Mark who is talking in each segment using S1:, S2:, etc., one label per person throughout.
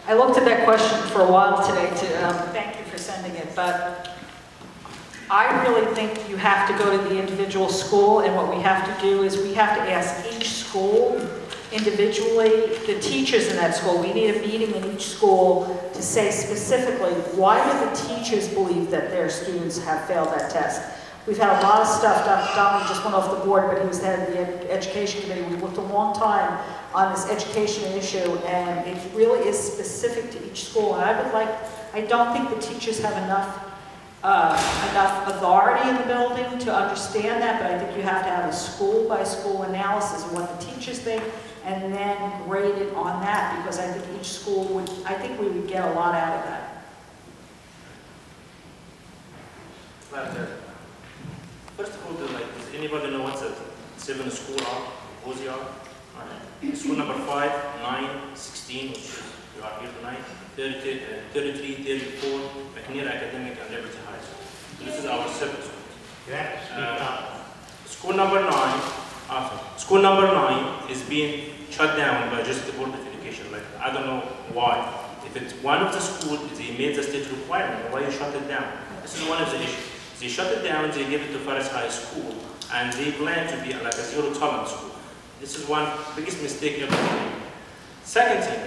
S1: I looked at that question for a while today thank you for sending it, but I really think you have to go to the individual school, and what we have to do is we have to ask each school individually, the teachers in that school. We need a meeting in each school to say specifically, why do the teachers believe that their students have failed that test? We've had a lot of stuff. Dr. Donnelly just went off the board, but he was head of the education committee. We worked a long time on this education issue, and it really is specific to each school. And I don't think the teachers have enough authority in the building to understand that, but I think you have to have a school-by-school analysis of what the teachers think, and then grade it on that, because I think each school would, I think we would get a lot out of that.
S2: First of all, does anybody know what the 7 schools are? Who's they are? School number 5, 9, 16, which is, you are here tonight, 33, 34, McNeil Academic and Liberty High School. This is our 7 schools. School number 9 is being shut down by just the Board of Education. Like, I don't know why. If it's one of the schools, they made the state requirement, why you shut it down? This is one of the issues. They shut it down, they give it to Forest High School, and they plan to be like a zero-tolerance school. This is one biggest mistake ever made. Second thing,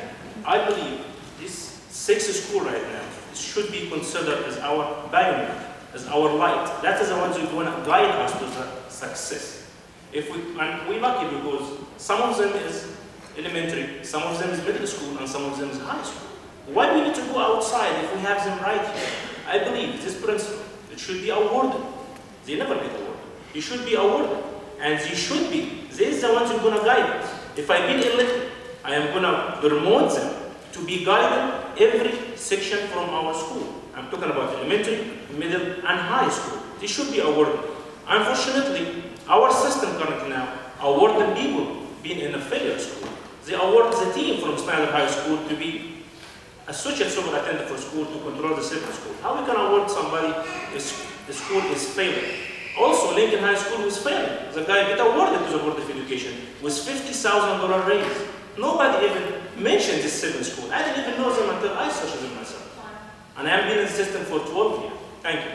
S2: I believe this 6th school right now should be considered as our pioneer, as our light. That is the ones who are going to guide us to the success. And we're lucky because some of them is elementary, some of them is middle school, and some of them is high school. Why we need to go outside if we have them right here? I believe this principle, it should be awarded. They never get awarded. It should be awarded. And they should be. They're the ones who are going to guide us. If I've been elected, I am going to promote them to be guided every section from our school. I'm talking about elementary, middle, and high school. They should be awarded. Unfortunately, our system currently now awarding people being in a failure school. They award the team from Snyder High School to be associate superintendent for school to control the 7th school. How we can award somebody if the school is failing? Also, Lincoln High School was failing. The guy got awarded to the Board of Education with $50,000 raise. Nobody even mentioned this 7th school. I didn't even know them until I searched them myself. And I've been in the system for 12 years. Thank you.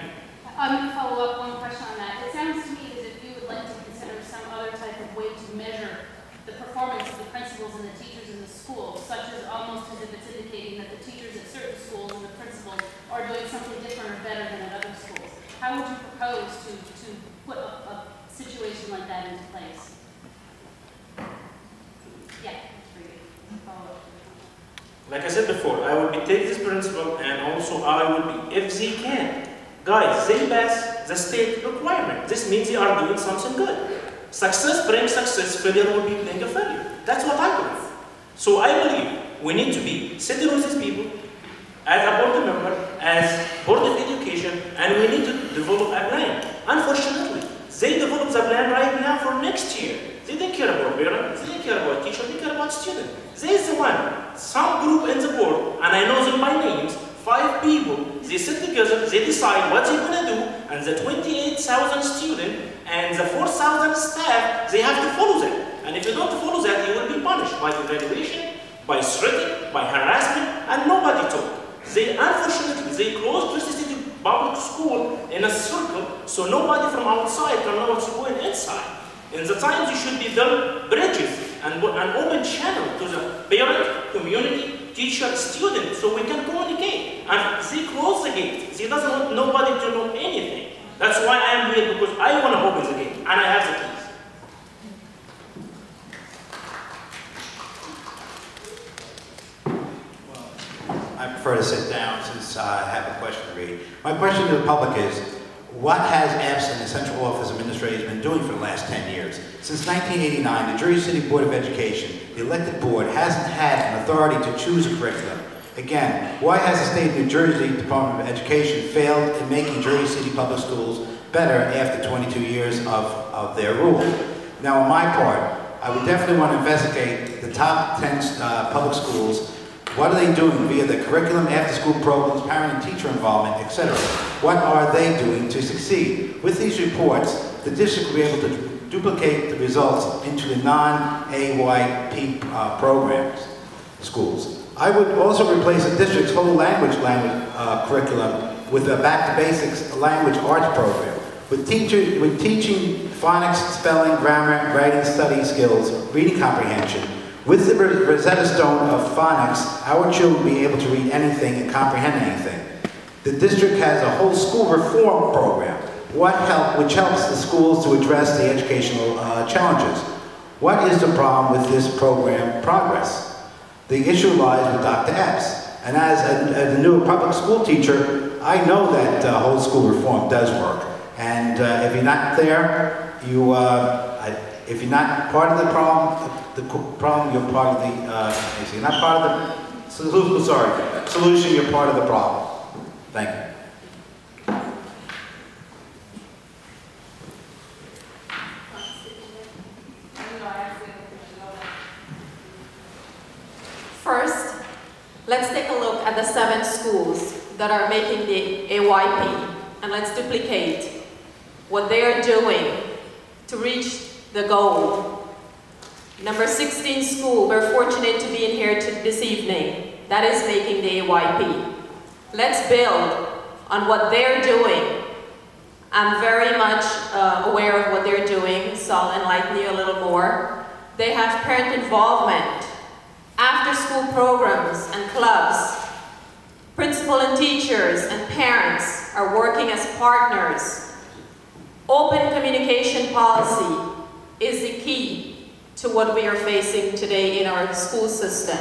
S3: I'm going to follow up one question on that. It sounds to me as if you would like to consider some other type of way to measure the performance of the principals and the teachers in the school, such as almost as if it's indicating that the teachers at certain schools and the principals are doing something different or better than at other schools. How would you propose to put a situation like that into place? Yeah, follow up.
S2: Like I said before, I will be taking this principle, and also I will be, if they can, guys, they pass the state requirement. This means they are doing something good. Success brings success, failure will be bring a failure. That's what I believe. So I believe we need to be sitting with these people as a board member, as Board of Education, and we need to develop a plan. Unfortunately, they develop the plan right now for next year. They didn't care about parents, they didn't care about teachers, they care about students. There's the one, some group in the board, and I know them by names, 5 people, they sit together, they decide what they're going to do, and the 28,000 students and the 4,000 staff, they have to follow that. And if you don't follow that, you will be punished by evaluation, by threatening, by harassment, and nobody talked. Unfortunately, they closed Crystal City Public School in a circle, so nobody from outside can know what's going inside. In the times you should be built bridges and an open channel to the parent, community, teacher, student, so we can communicate. And they close the gate. They doesn't want nobody to know anything. That's why I am here, because I want to open the gate, and I have the keys.
S4: I prefer to sit down since I have a question to read. My question to the public is, what has ABSA, the Central Office Administrator, been doing for the last 10 years? Since 1989, the Jersey City Board of Education, the elected board, hasn't had an authority to choose a curriculum. Again, why has the state of New Jersey Department of Education failed in making Jersey City public schools better after 22 years of their rule? Now, on my part, I would definitely want to investigate the top 10 public schools. What are they doing via the curriculum, after-school programs, parent and teacher involvement, etc.? What are they doing to succeed? With these reports, the district will be able to duplicate the results into the non-AYP programs, schools. I would also replace the district's whole language curriculum with a back to basics language arts program. With teaching phonics, spelling, grammar, writing, study skills, reading comprehension. With the Rosetta Stone of phonics, our children will be able to read anything and comprehend anything. The district has a whole school reform program, which helps the schools to address the educational challenges. What is the problem with this program progress? The issue lies with Dr. Epps. And as a new public school teacher, I know that whole school reform does work. And if you're not there, if you're not part of the problem, you're part of the, if you're not part of the solution, you're part of the problem. Thank you.
S5: First, let's take a look at the 7 schools that are making the AYP, and let's duplicate what they are doing to reach the goal. Number 16 school, we're fortunate to be in here this evening. That is making the AYP. Let's build on what they're doing. I'm very much aware of what they're doing, so I'll enlighten you a little more. They have parent involvement, after-school programs and clubs. Principal and teachers and parents are working as partners. Open communication policy is the key to what we are facing today in our school system.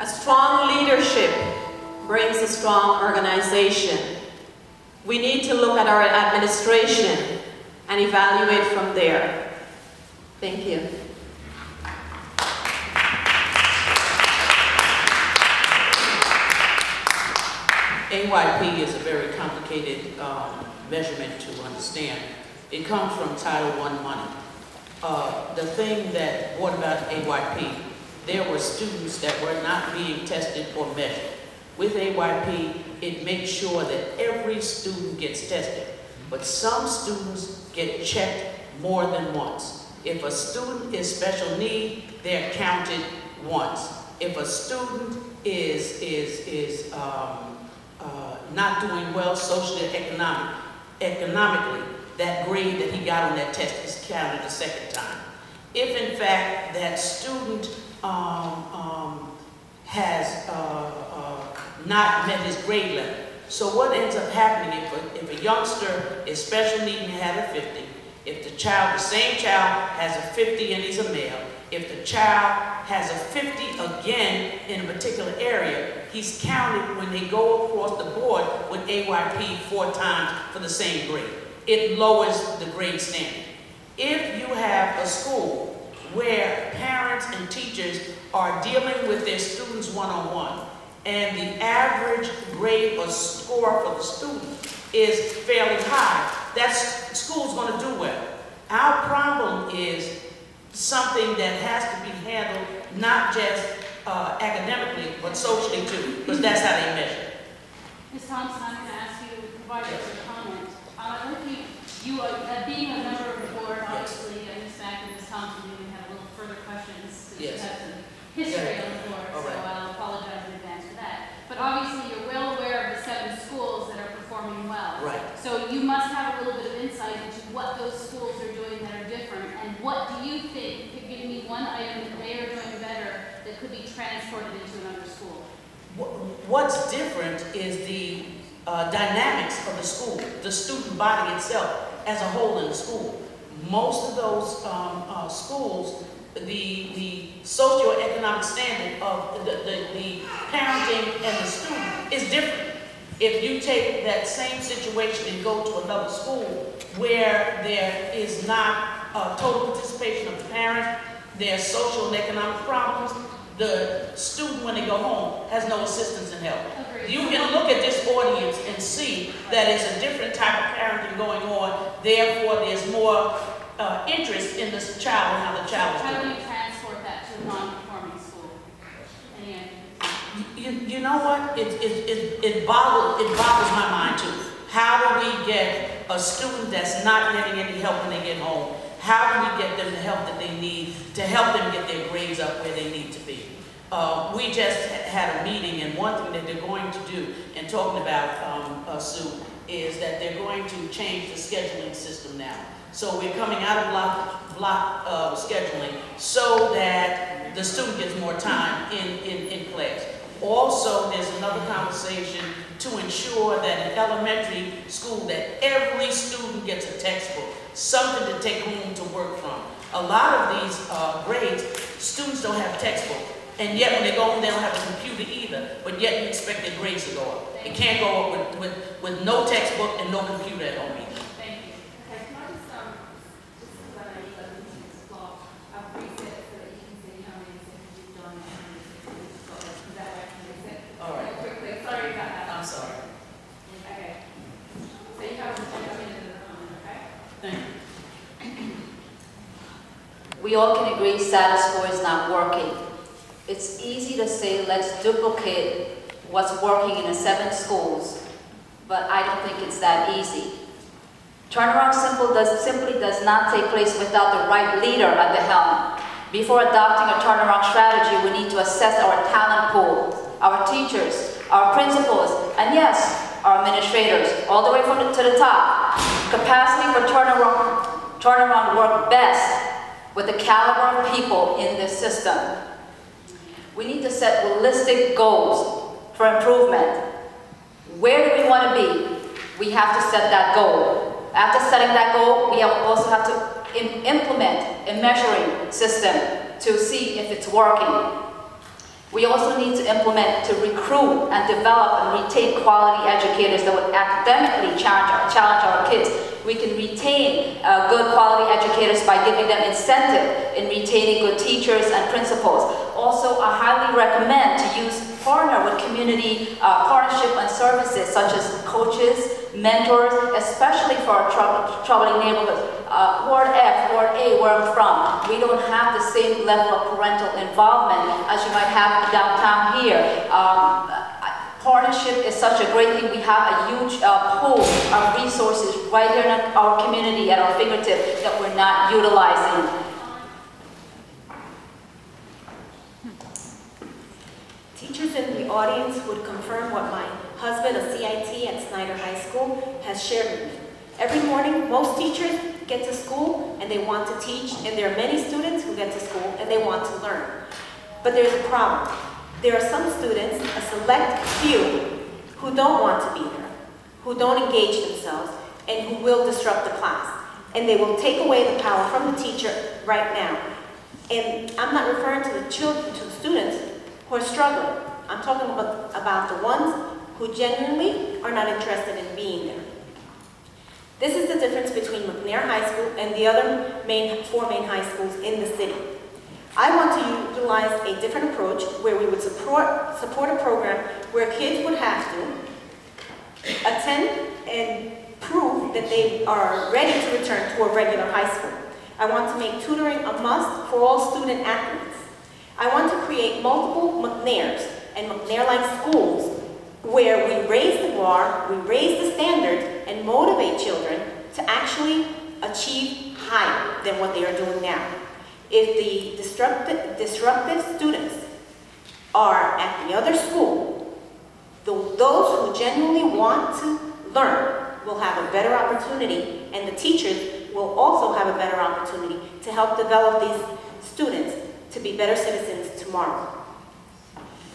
S5: A strong leadership brings a strong organization. We need to look at our administration and evaluate from there. Thank you.
S6: AYP is a very complicated measurement to understand. It comes from Title I money. The thing that brought about AYP, there were students that were not being tested or measured. With AYP, it makes sure that every student gets tested, but some students get checked more than once. If a student is special need, they're counted once. If a student is not doing well socially or economically, that grade that he got on that test is counted a second time. If in fact that student has not met his grade level. So what ends up happening if a youngster is special need and has a 50, if the same child has a 50 and he's a male, if the child has a 50 again in a particular area, he's counted when they go across the board with AYP 4 times for the same grade. It lowers the grade standard. If you have a school where parents and teachers are dealing with their students one-on-one, and the average grade or score for the student is fairly high, that school's going to do well. Our problem is something that has to be handled not just academically, but socially too, because that's how they measure.
S3: Ms. Thompson, I'm going to ask you to provide us a comment. You being a member of the board, obviously, Ms. Mack and Ms. Thompson, you have a little further questions since you have some history on the board, so I'll apologize in advance for that. But obviously, you're well aware of the 7 schools that are performing well.
S6: Right.
S3: So you must have a little bit of insight into what those schools are doing that are different, and what do you think, could give me one item that they are doing better that could be transported into another school?
S6: What's different is the dynamics of the school, the student body itself as a whole in the school. Most of those schools, the socioeconomic standard of the parenting and the student is different. If you take that same situation and go to another school where there is not total participation of the parent, there are social and economic problems, the student, when they go home, has no assistance and help.
S3: Agreed.
S6: You can look at this audience and see that it's a different type of parenting going on, therefore there's more interest in this child and how the child is doing.
S3: How do you transport that to a non-performing school? Any ideas?
S6: You know what? It boggles my mind too. How do we get a student that's not getting any help when they get home? How do we get them the help that they need to help them get their grades up where they need to be? We just had a meeting, and one thing that they're going to do, and talking about, Sue, is that they're going to change the scheduling system now. So we're coming out of block scheduling so that the student gets more time in class. Also, there's another conversation to ensure that in elementary school that every student gets a textbook, something to take home to work from. A lot of these grades, students don't have textbooks, and yet when they go home they don't have a computer either, but yet you expect their grades to go up. It can't go up with no textbook and no computer at home either.
S3: Thank you. Okay, can I just because I know you got meetings o'clock, I've reset so that you can see how many seconds you've done and how many seconds you've got left. Is that way I can reset?
S6: All right.
S3: Quickly, sorry about that.
S6: I'm sorry.
S3: Okay. So you have 10 minutes at a time, okay?
S6: Thank you.
S7: We all can agree status quo is not working. It's easy to say let's duplicate what's working in the 7 schools, but I don't think it's that easy. Turnaround simply does not take place without the right leader at the helm. Before adopting a turnaround strategy, we need to assess our talent pool, our teachers, our principals, and yes, our administrators, all the way to the top. Capacity for turnaround work best with the caliber of people in this system. We need to set realistic goals for improvement. Where do we want to be? We have to set that goal. After setting that goal, we also have to implement a measuring system to see if it's working. We also need to implement to recruit and develop and retain quality educators that would academically challenge our kids. We can retain good quality educators by giving them incentive in retaining good teachers and principals. Also, I highly recommend to partner with community partnership and services such as coaches, mentors, especially for our troubling neighborhoods. Ward F, Ward A, where I'm from, we don't have the same level of parental involvement as you might have downtown here. Partnership is such a great thing. We have a huge pool of resources right here in our community at our fingertips that we're not utilizing.
S8: Teachers in the audience would confirm what my husband, a CIT at Snyder High School, has shared with me. Every morning, most teachers get to school and they want to teach, and there are many students who get to school and they want to learn. But there's a problem. There are some students, a select few, who don't want to be there, who don't engage themselves, and who will disrupt the class. And they will take away the power from the teacher right now. And I'm not referring to the children, to the students who are struggling. I'm talking about the ones who genuinely are not interested in being there. This is the difference between McNair High School and the other four main high schools in the city. I want to utilize a different approach where we would support a program where kids would have to attend and prove that they are ready to return to a regular high school. I want to make tutoring a must for all student athletes. I want to create multiple McNairs and McNair-like schools where we raise the bar, we raise the standard, and motivate children to actually achieve higher than what they are doing now. If the disruptive students are at the other school, those who genuinely want to learn will have a better opportunity, and the teachers will also have a better opportunity to help develop these students to be better citizens tomorrow.